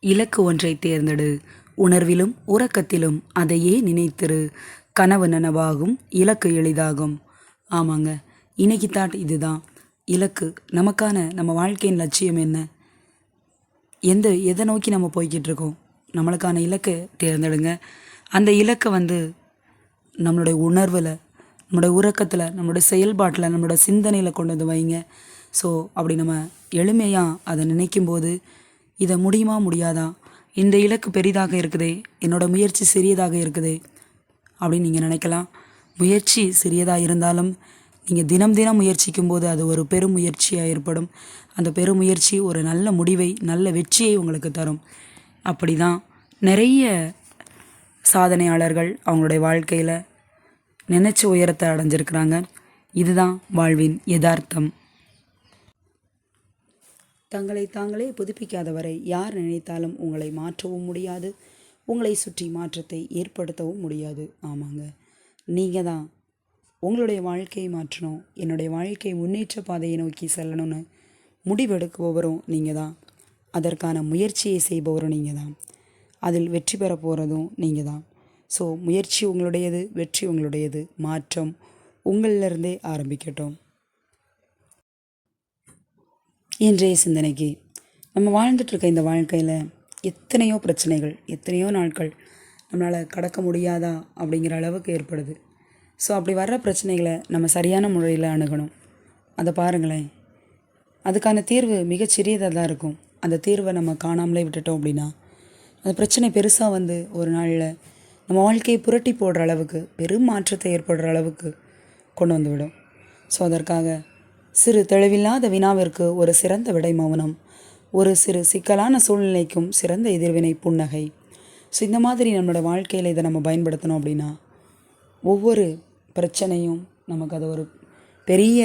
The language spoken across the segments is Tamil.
இலக்கு ஒன்றை தேர்ந்தெடு, உணர்விலும் உறக்கத்திலும் அதையே நினைத்திரு, கனவு நனவாகும், இலக்கு எளிதாகும். ஆமாங்க, இன்னைக்கு தாட் இதுதான். இலக்கு நமக்கான நம்ம வாழ்க்கையின் லட்சியம் என்ன, எதை நோக்கி நம்ம போய்கிட்டு இருக்கோம், நம்மளுக்கான இலக்கை தேர்ந்தெடுங்க. அந்த இலக்கை நம்மளுடைய உணர்வில், நம்மளுடைய உறக்கத்தில், நம்மளுடைய செயல்பாட்டில், நம்மளோட சிந்தனையில் கொண்டு வந்து வைங்க. ஸோ அப்படி நம்ம எளிமையாக அதை நினைக்கும்போது, இதை முடியுமா முடியாதா, இந்த இலக்கு பெரிதாக இருக்குதே, என்னோடய முயற்சி சிறியதாக இருக்குதே அப்படின்னு நீங்கள் நினைக்கலாம். முயற்சி சிறியதாக இருந்தாலும் நீங்கள் தினம் தினம் முயற்சிக்கும் போது அது ஒரு பெரும் முயற்சியாக ஏற்படும். அந்த பெருமுயற்சி ஒரு நல்ல முடிவை, நல்ல வெற்றியை உங்களுக்கு தரும். அப்படி தான் நிறைய சாதனையாளர்கள் அவங்களுடைய வாழ்க்கையில் நினச்ச உயரத்தை அடைஞ்சிருக்கிறாங்க. இதுதான் வாழ்வின் யதார்த்தம். தங்களை தாங்களே புதுப்பிக்காதவரை யார் நினைத்தாலும் உங்களை மாற்றவும் முடியாது, உங்களை சுற்றி மாற்றத்தை ஏற்படுத்தவும் முடியாது. ஆமாங்க, நீங்கள் தான் உங்களுடைய வாழ்க்கையை மாற்றணும், என்னுடைய வாழ்க்கை முன்னேற்ற பாதையை நோக்கி செல்லணும்னு முடிவெடுக்குபவரும் நீங்கள் தான். அதற்கான முயற்சியை செய்பவரும் நீங்கள் தான். அதில் வெற்றி பெற போகிறதும் நீங்கள் தான். ஸோ முயற்சி உங்களுடையது, வெற்றி உங்களுடையது. மாற்றம் உங்களிலிருந்தே ஆரம்பிக்கட்டும். இன்றைய சிந்தனைக்கு, நம்ம வாழ்ந்துட்டுருக்க இந்த வாழ்க்கையில் எத்தனையோ பிரச்சனைகள், எத்தனையோ நாட்கள் நம்மளால் கடக்க முடியாதா அப்படிங்கிற அளவுக்கு ஏற்படுது. ஸோ அப்படி வர்ற பிரச்சனைகளை நம்ம சரியான முறையில் அணுகணும். அதை பாருங்களேன், அதுக்கான தீர்வு மிகச்சிறியதாக தான் இருக்கும். அந்த தீர்வை நம்ம காணாமலே விட்டுட்டோம் அப்படின்னா அந்த பிரச்சனை பெருசாக ஒரு நாளில் நம்ம வாழ்க்கையை புரட்டி போடுற அளவுக்கு, பெரும் மாற்றத்தை ஏற்படுற அளவுக்கு கொண்டு வந்து விடும். ஸோ அதற்காக சிறு தெளிவில்லாத வினாவிற்கு ஒரு சிறந்த விடை மௌனம், ஒரு சிறு சிக்கலான சூழ்நிலைக்கும் சிறந்த எதிர்வினை புன்னகை. ஸோ இந்த மாதிரி நம்மளோட வாழ்க்கையில் இதை நம்ம பயன்படுத்தணும் அப்படின்னா ஒவ்வொரு பிரச்சனையும் நமக்கு அது ஒரு பெரிய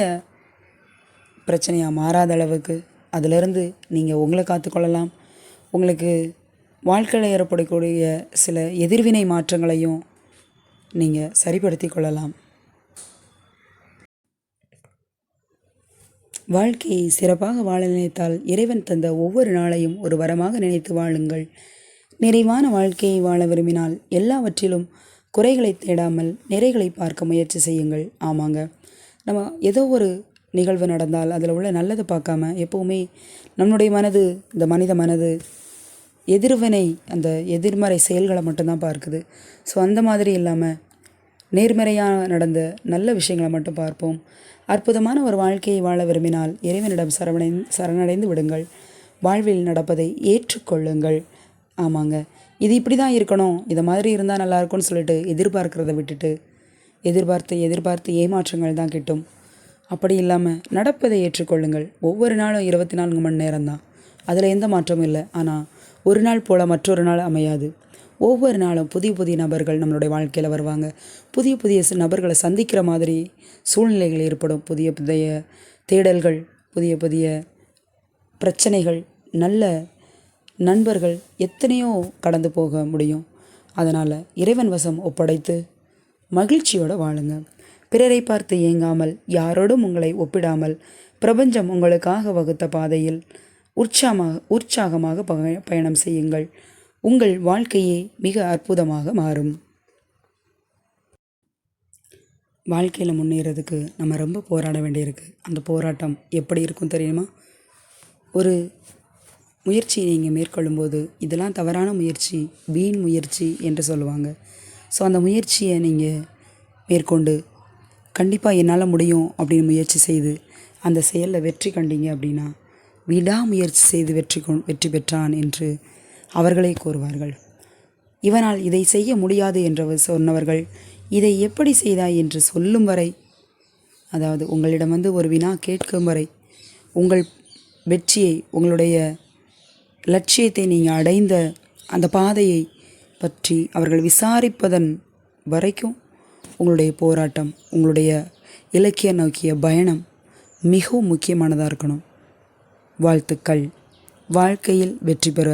பிரச்சனையாக மாறாத அளவுக்கு அதிலிருந்து நீங்கள் உங்களை காத்துக்கொள்ளலாம். உங்களுக்கு வாழ்க்கையில் ஏற்படக்கூடிய சில எதிர்வினை மாற்றங்களையும் நீங்கள் சரிப்படுத்தி கொள்ளலாம். வாழ்க்கையை சிறப்பாக வாழ நினைத்தால் இறைவன் தந்த ஒவ்வொரு நாளையும் ஒரு வரமாக நினைத்து வாழுங்கள். நிறைவான வாழ்க்கையை வாழ விரும்பினால் எல்லாவற்றிலும் குறைகளை தேடாமல் நிறைகளை பார்க்க முயற்சி செய்யுங்கள். ஆமாங்க, நம்ம ஏதோ ஒரு நிகழ்வு நடந்தால் அதில் உள்ள நல்லதை பார்க்காம எப்போவுமே நம்முடைய மனது, இந்த மனித மனது எதிர்வினை, அந்த எதிர்மறை செயல்களை மட்டும்தான் பார்க்குது. ஸோ அந்த மாதிரி இல்லாமல் நேர்மறையாக நடந்த நல்ல விஷயங்களை மட்டும் பார்ப்போம். அற்புதமான ஒரு வாழ்க்கையை வாழ விரும்பினால் இறைவனிடம் சரணடைந்து விடுங்கள். வாழ்வில் நடப்பதை ஏற்றுக்கொள்ளுங்கள். ஆமாங்க, இது இப்படி தான் இருக்கணும், இதை மாதிரி இருந்தால் நல்லாயிருக்கும்னு சொல்லிட்டு எதிர்பார்க்கிறத விட்டுட்டு எதிர்பார்த்து ஏமாற்றங்கள் தான் கிட்டும். அப்படி இல்லாமல் நடப்பதை ஏற்றுக்கொள்ளுங்கள். ஒவ்வொரு நாளும் 24 மணி நேரம் தான், அதில் எந்த மாற்றமும் இல்லை. ஆனால் ஒரு நாள் போல் மற்றொரு நாள் அமையாது. ஒவ்வொரு நாளும் புதிய புதிய நபர்கள் நம்மளுடைய வாழ்க்கையில் வருவாங்க. புதிய புதிய நபர்களை சந்திக்கிற மாதிரி சூழ்நிலைகள் ஏற்படும். புதிய புதிய தேடல்கள், புதிய புதிய பிரச்சனைகள், நல்ல நண்பர்கள் எத்தனையோ கடந்து போக முடியும். அதனால் இறைவன் வசம் ஒப்படைத்து மகிழ்ச்சியோடு வாழுங்க. பிறரை பார்த்து ஏங்காமல், யாரோடும் உங்களை ஒப்பிடாமல், பிரபஞ்சம் உங்களுக்காக வகுத்த பாதையில் உற்சாகமாக பயணம் செய்யுங்கள். உங்கள் வாழ்க்கையே மிக அற்புதமாக மாறும். வாழ்க்கையில் முன்னேறதுக்கு நம்ம ரொம்ப போராட வேண்டியிருக்கு. அந்த போராட்டம் எப்படி இருக்கும் தெரியுமா? ஒரு முயற்சியை நீங்கள் மேற்கொள்ளும்போது இதெல்லாம் தவறான முயற்சி, வீண் முயற்சி என்று சொல்லுவாங்க. ஸோ அந்த முயற்சியை நீங்கள் மேற்கொண்டு கண்டிப்பாக என்னால் முடியும் அப்படின்னு முயற்சி செய்து அந்த செயலில் வெற்றி கண்டீங்க அப்படின்னா விடாமுயற்சி செய்து வெற்றி பெற்றான் என்று அவர்களே கூறுவார்கள். இவனால் இதை செய்ய முடியாது என்று சொன்னவர்கள் இதை எப்படி செய்தாய் என்று சொல்லும் வரை, அதாவது உங்களிடம் ஒரு வினா கேட்கும் வரை, உங்கள் வெற்றியை, உங்களுடைய லட்சியத்தை நீங்கள் அடைந்த அந்த பாதையை பற்றி அவர்கள் விசாரிப்பதன் வரைக்கும் உங்களுடைய போராட்டம், உங்களுடைய இலக்கிய நோக்கிய பயணம் மிகவும் முக்கியமானதாக இருக்கணும். வாழ்த்துக்கள். வாழ்க்கையில் வெற்றி பெற